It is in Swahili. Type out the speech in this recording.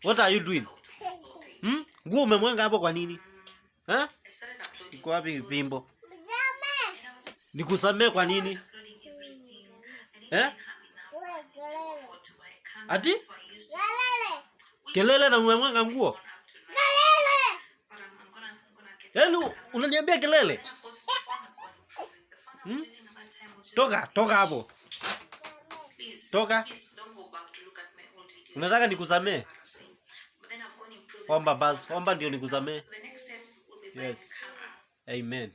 What are you doing? Nguo umemwenga hapo kwa nini? Iko wapi pimbo? Nikusamee kwa nini? Ati? Kelele na umemwenga nguo? Hello, unaniambia kelele? Toka hapo. Toka. Unataka nikusamee? Omba basi, omba ndio nikusamee. Yes. Amen.